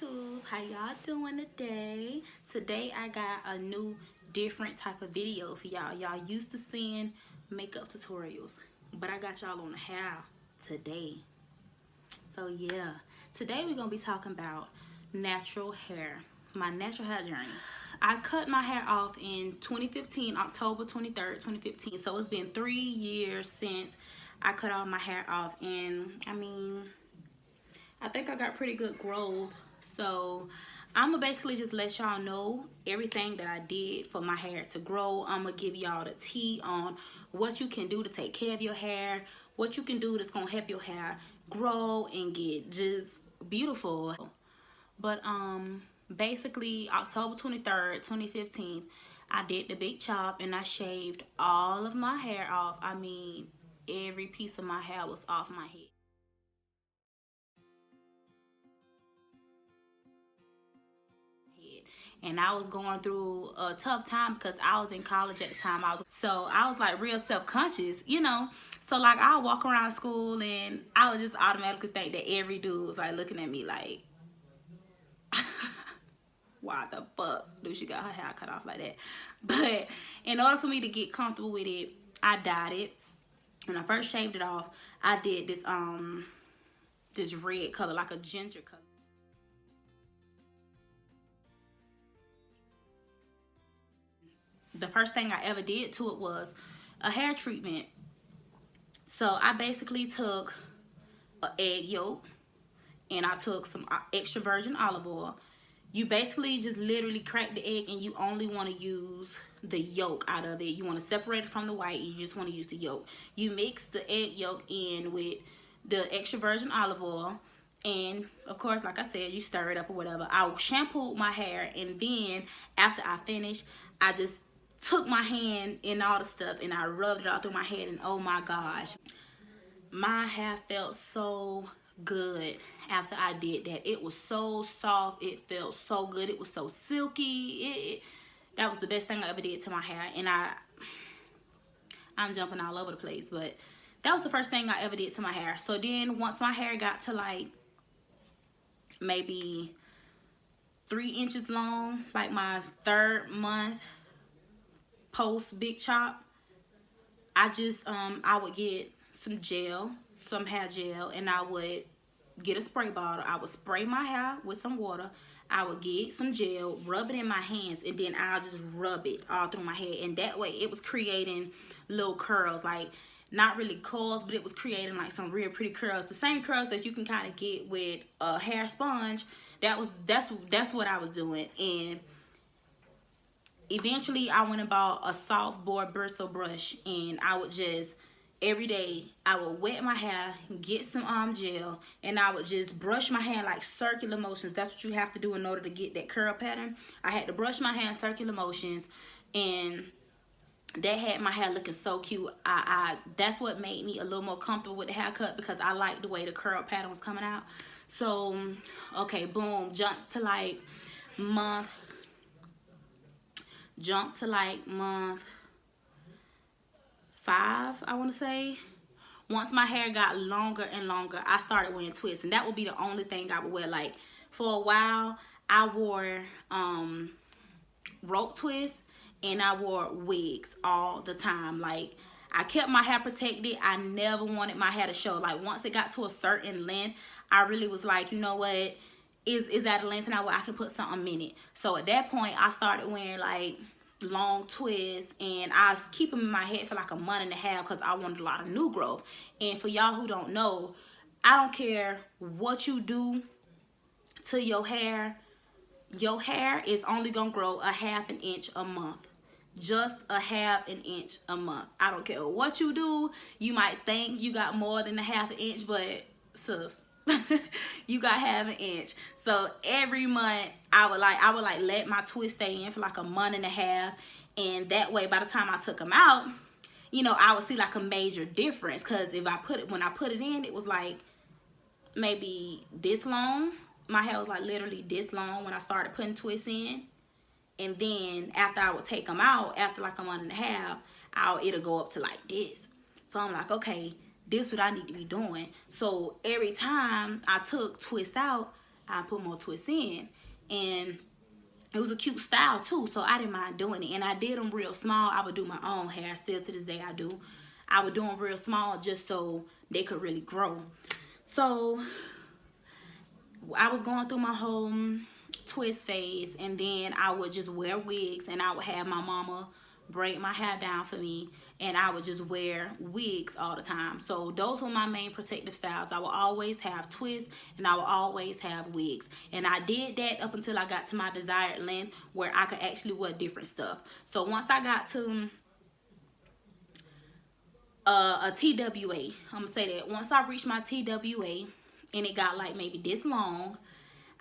YouTube, how y'all doing today? Today I got a new different type of video for y'all. Y'all used to seeing makeup tutorials, but I got y'all on how today. So yeah, today we're gonna be talking about natural hair, my natural hair journey. I cut my hair off in 2015, October 23rd, 2015. So it's been 3 years since I cut all my hair off, and I think I got pretty good growth. So I'm gonna basically just let y'all know everything that I did for my hair to grow. I'm gonna give y'all the tea on what you can do to take care of your hair, what you can do that's gonna help your hair grow and get just beautiful. But basically October 23rd, 2015, I did the big chop and I shaved all of my hair off. I mean, every piece of my hair was off my head. And I was going through a tough time because I was in college at the time. I was like real self-conscious, you know. So like I'll walk around school and I would just automatically think that every dude was like looking at me like, why the fuck do she got her hair cut off like that? But in order for me to get comfortable with it, I dyed it. When I first shaved it off, I did this red color, like a ginger color. The first thing I ever did to it was a hair treatment. So I basically took an egg yolk and I took some extra virgin olive oil. You basically just literally crack the egg and you only want to use the yolk out of it. You want to separate it from the white. You just want to use the yolk. You mix the egg yolk in with the extra virgin olive oil. And of course, like I said, you stir it up or whatever. I shampooed my hair, and then after I finished, I just took my hand and all the stuff and I rubbed it all through my head, and oh my gosh, my hair felt so good after I did that. It was so soft, it felt so good, it was so silky. That was the best thing I ever did to my hair. And I'm jumping all over the place, but that was the first thing I ever did to my hair. So then once my hair got to like maybe 3 inches long, like my 3rd month post big chop, I would get some gel, some hair gel, and I would get a spray bottle. I would spray my hair with some water. I would get some gel, rub it in my hands, and then I'll just rub it all through my head. And that way it was creating little curls, like not really curls, but it was creating like some real pretty curls. The same curls that you can kind of get with a hair sponge. That's what I was doing. And eventually I went and bought a soft board bristle brush, and I would just every day I would wet my hair, get some gel, and I would just brush my hair like circular motions. That's what you have to do in order to get that curl pattern. I had to brush my hair in circular motions, and that had my hair looking so cute. That's what made me a little more comfortable with the haircut, because I liked the way the curl pattern was coming out. So okay, boom, jump to like month 5, I want to say. Once my hair got longer and longer, I started wearing twists, and that would be the only thing I would wear. Like for a while I wore rope twists, and I wore wigs all the time. Like I kept my hair protected. I never wanted my hair to show. Like once it got to a certain length, I really was like, you know what, is at a length now where I can put something in it. So at that point I started wearing like long twists, and I was keeping them in my head for like a month and a half because I wanted a lot of new growth. And for y'all who don't know, I don't care what you do to your hair is only gonna grow a 1/2 inch a month. Just a 1/2 inch a month. I don't care what you do. You might think you got more than a 1/2 inch, but sis, you got 1/2 inch. So every month I would like let my twist stay in for like a month and a half, and that way by the time I took them out, you know, I would see like a major difference. Because when I put it in, it was like maybe this long. My hair was like literally this long when I started putting twists in, and then after I would take them out after like a month and a half, it'll go up to like this. So I'm like, okay, this is what I need to be doing. So every time I took twists out, I put more twists in. And it was a cute style too, so I didn't mind doing it. And I did them real small. I would do my own hair. Still to this day I do. I would do them real small just so they could really grow. So I was going through my whole twist phase, and then I would just wear wigs, and I would have my mama braid my hair down for me, and I would just wear wigs all the time. So those were my main protective styles. I would always have twists, and I would always have wigs. And I did that up until I got to my desired length where I could actually wear different stuff. So once I got to a TWA, I'm gonna say that once I reached my TWA and it got like maybe this long,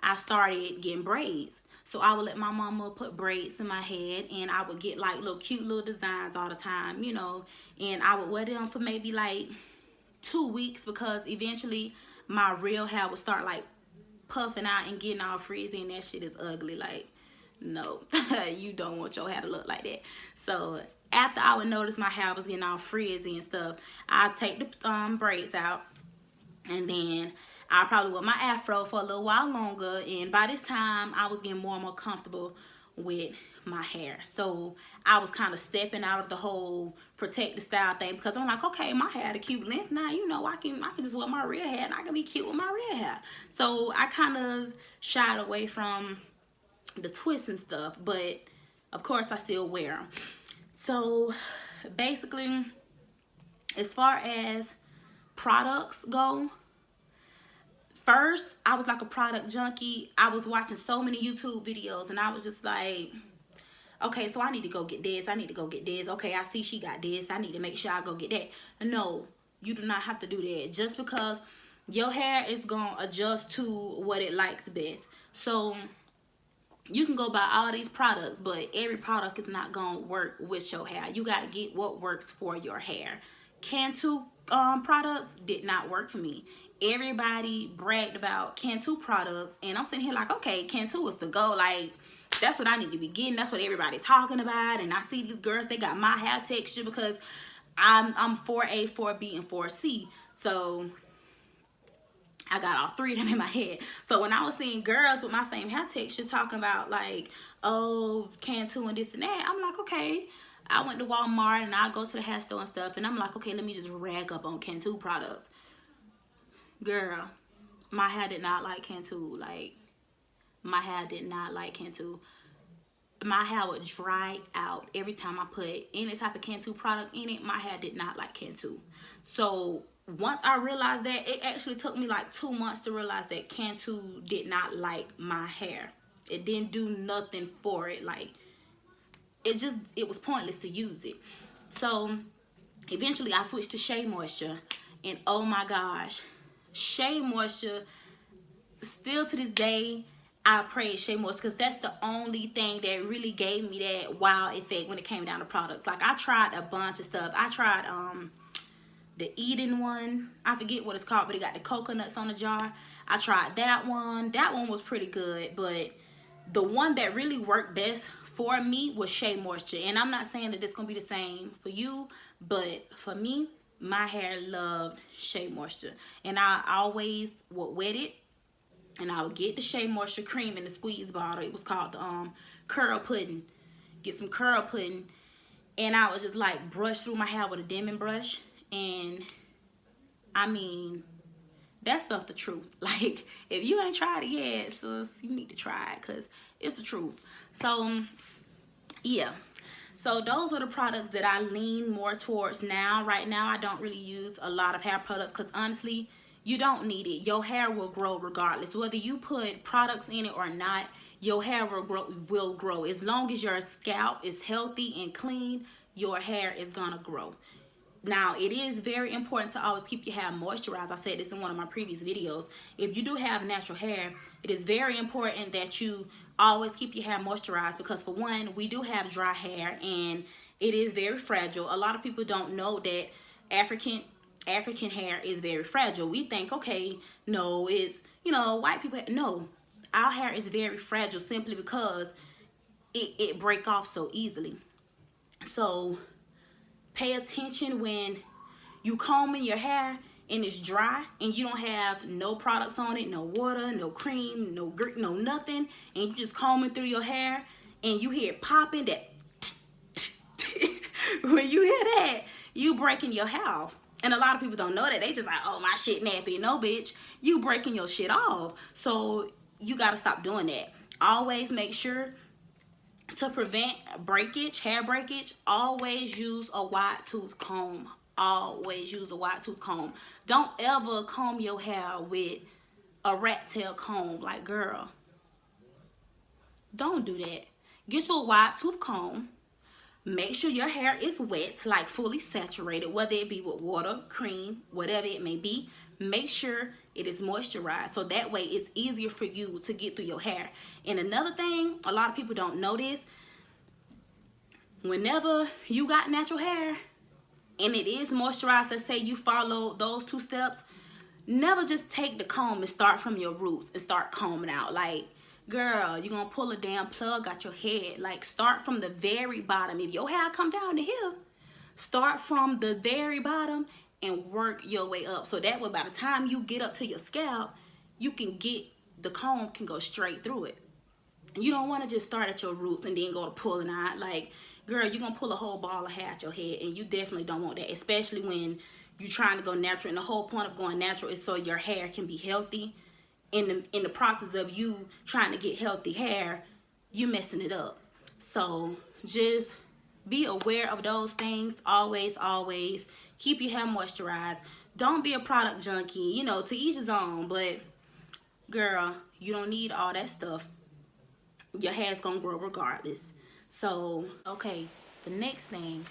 I started getting braids. So I would let my mama put braids in my head, and I would get like little cute little designs all the time, you know, and I would wear them for maybe like 2 weeks, because eventually my real hair would start like puffing out and getting all frizzy, and that shit is ugly. Like, no, you don't want your hair to look like that. So after I would notice my hair was getting all frizzy and stuff, I'd take the braids out, and then I probably wear my afro for a little while longer. And by this time, I was getting more and more comfortable with my hair. So I was kind of stepping out of the whole protective style thing, because I'm like, okay, my hair had a cute length now, you know, I can just wear my real hair and I can be cute with my real hair. So I kind of shied away from the twists and stuff, but of course I still wear them. So basically, as far as products go, first, I was like a product junkie. I was watching so many YouTube videos, and I was just like, okay, so I need to go get this. I need to go get this. Okay, I see she got this. I need to make sure I go get that. No, you do not have to do that. Just because your hair is going to adjust to what it likes best. So you can go buy all these products, but every product is not going to work with your hair. You got to get what works for your hair. Cantu products did not work for me. Everybody bragged about Cantu products, and I'm sitting here like, okay, Cantu is the go. Like, that's what I need to be getting. That's what everybody's talking about. And I see these girls, they got my hair texture, because I'm 4A, 4B, and 4C. So I got all three of them in my head. So when I was seeing girls with my same hair texture talking about like, oh, Cantu and this and that, I'm like, okay. I went to Walmart, and I go to the hair store and stuff, and I'm like, okay, let me just rag up on Cantu products. Girl, my hair did not like Cantu. Like, my hair did not like Cantu. My hair would dry out every time I put any type of Cantu product in it. My hair did not like Cantu. So once I realized that, it actually took me like 2 months to realize that Cantu did not like my hair. It didn't do nothing for it. Like, it was pointless to use it. So eventually I switched to Shea Moisture, and oh my gosh, Shea Moisture, still to this day, I praise Shea Moisture, because that's the only thing that really gave me that wow effect when it came down to products. Like, I tried a bunch of stuff. I tried the Eden one. I forget what it's called, but it got the coconuts on the jar. I tried that one. That one was pretty good, but the one that really worked best for me was Shea Moisture. And I'm not saying that it's gonna be the same for you, but for me, my hair loved Shea Moisture. And I always would wet it, and I would get the Shea Moisture cream in the squeeze bottle. It was called curl pudding. Get some curl pudding, and I would just like brush through my hair with a Denman brush. And I mean, that stuff the truth. Like, if you ain't tried it yet, sis, you need to try it, because it's the truth. So yeah, so those are the products that I lean more towards now. Right now, I don't really use a lot of hair products, because honestly, you don't need it. Your hair will grow regardless. Whether you put products in it or not, your hair will grow. As long as your scalp is healthy and clean, your hair is gonna grow. Now, it is very important to always keep your hair moisturized. I said this in one of my previous videos. If you do have natural hair, it is very important that you always keep your hair moisturized, because for one, we do have dry hair, and it is very fragile. A lot of people don't know that African hair is very fragile. We think, okay, no, it's, you know, white people. No, our hair is very fragile simply because it break off so easily. So pay attention when you combing your hair, and it's dry and you don't have no products on it, no water, no cream, no nothing, and you just combing through your hair and you hear it popping, that when you hear that, you breaking your hair off. And a lot of people don't know that. They just like, oh, my shit nappy. No, bitch, you breaking your shit off. So you got to stop doing that. Always make sure to prevent breakage, hair breakage, always use a wide tooth comb. Always use a wide tooth comb. Don't ever comb your hair with a rat tail comb. Like, girl, don't do that. Get you a wide tooth comb. Make sure your hair is wet, like fully saturated, whether it be with water, cream, whatever it may be. Make sure it is moisturized, so that way it's easier for you to get through your hair. And another thing, a lot of people don't know this, whenever you got natural hair and it is moisturized, let's say you follow those 2 steps, never just take the comb and start from your roots and start combing out. Like, girl, you're gonna pull a damn plug out your head. Like, start from the very bottom. If your hair come down to here, start from the very bottom and work your way up. So that way, by the time you get up to your scalp, you can get, the comb can go straight through it. You don't want to just start at your roots and then go to pulling out. Like, girl, you're gonna pull a whole ball of hair out your head, and you definitely don't want that, especially when you're trying to go natural. And the whole point of going natural is so your hair can be healthy. In the process of you trying to get healthy hair, you messing it up. So just be aware of those things. Always keep your hair moisturized. Don't be a product junkie. You know, to each his own, but girl, you don't need all that stuff. Your hair's gonna grow regardless. So, okay, the next thing,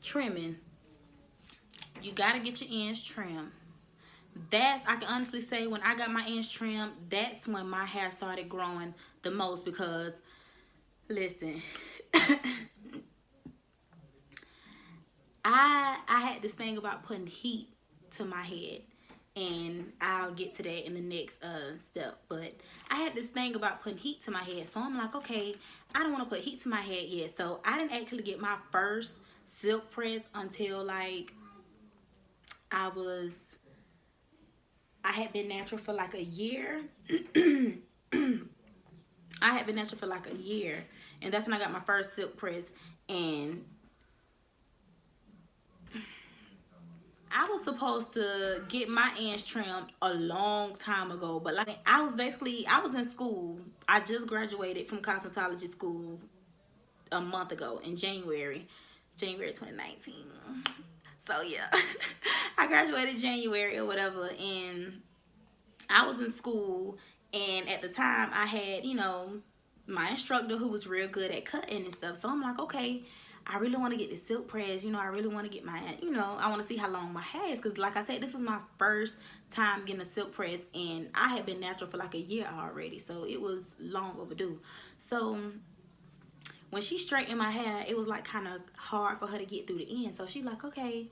trimming. You gotta get your ends trimmed. That's, I can honestly say, when I got my ends trimmed, that's when my hair started growing the most. Because, listen, I had this thing about putting heat to my head, and I'll get to that in the next step. But I had this thing about putting heat to my head, so I'm like, okay, I don't want to put heat to my head yet. So I didn't actually get my first silk press until, like, I had been natural for like a year. I had been natural for like a year, and that's when I got my first silk press. And I was supposed to get my ends trimmed a long time ago, but like, I was in school. I just graduated from cosmetology school a month ago in January 2019. So yeah, I graduated January or whatever, and I was in school, and at the time I had, you know, my instructor who was real good at cutting and stuff. So I'm like, okay, I really want to get this silk press. You know, I really want to get my, you know, I want to see how long my hair is. Because like I said, this was my first time getting a silk press, and I had been natural for like a year already. So it was long overdue. So when she straightened my hair, it was like kind of hard for her to get through the end. So she like, okay,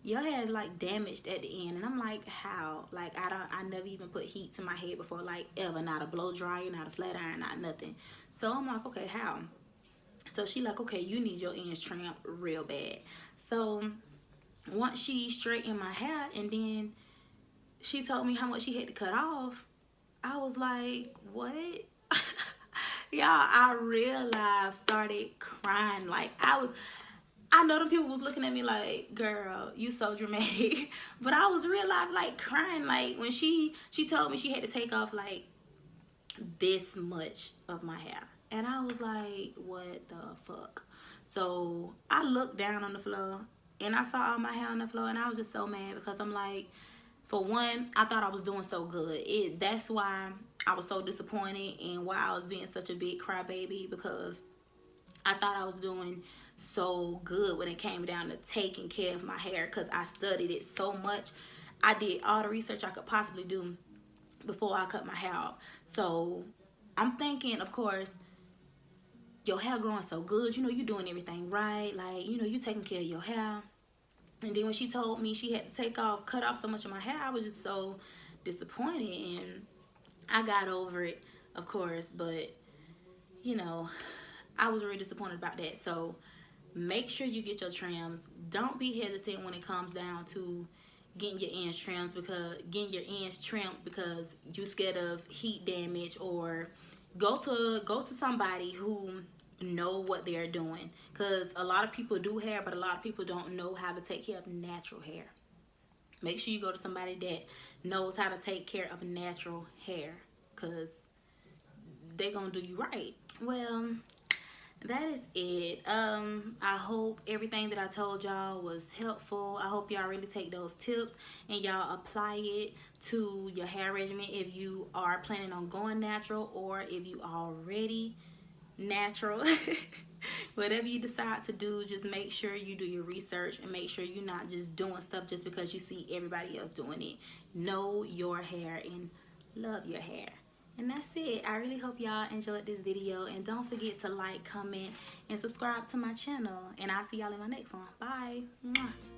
your hair is like damaged at the end. And I'm like, how? Like, I never even put heat to my head before, like, ever. Not a blow dryer, not a flat iron, not nothing. So I'm like, okay, how? So she like, okay, you need your ends trimmed real bad. So once she straightened my hair, and then she told me how much she had to cut off, I was like, what? Y'all, I realized, started crying. Like, I know them people was looking at me like, girl, you so dramatic. But I was real life, like, crying. Like, when she told me she had to take off, like, this much of my hair. And I was like, what the fuck? So I looked down on the floor, and I saw all my hair on the floor, and I was just so mad. Because I'm like, for one, I thought I was doing so good. That's why I was so disappointed, and why I was being such a big crybaby, because I thought I was doing so good when it came down to taking care of my hair, because I studied it so much. I did all the research I could possibly do before I cut my hair off. So I'm thinking, of course, your hair growing so good, you know, you doing everything right, like, you know, you taking care of your hair. And then when she told me she had to cut off so much of my hair, I was just so disappointed. And I got over it, of course, but, you know, I was really disappointed about that. So make sure you get your trims. Don't be hesitant when it comes down to getting your ends trimmed because you scared of heat damage, or go to somebody who know what they're doing, because a lot of people do hair, but a lot of people don't know how to take care of natural hair. Make sure you go to somebody that knows how to take care of natural hair, because they're gonna do you right. Well, that is it. I hope everything that I told y'all was helpful. I hope y'all really take those tips and y'all apply it to your hair regimen if you are planning on going natural, or if you already natural. Whatever you decide to do, just make sure you do your research and make sure you're not just doing stuff just because you see everybody else doing it. Know your hair and love your hair. And that's it. I really hope y'all enjoyed this video, and don't forget to like, comment, and subscribe to my channel, and I'll see y'all in my next one. Bye. Mwah.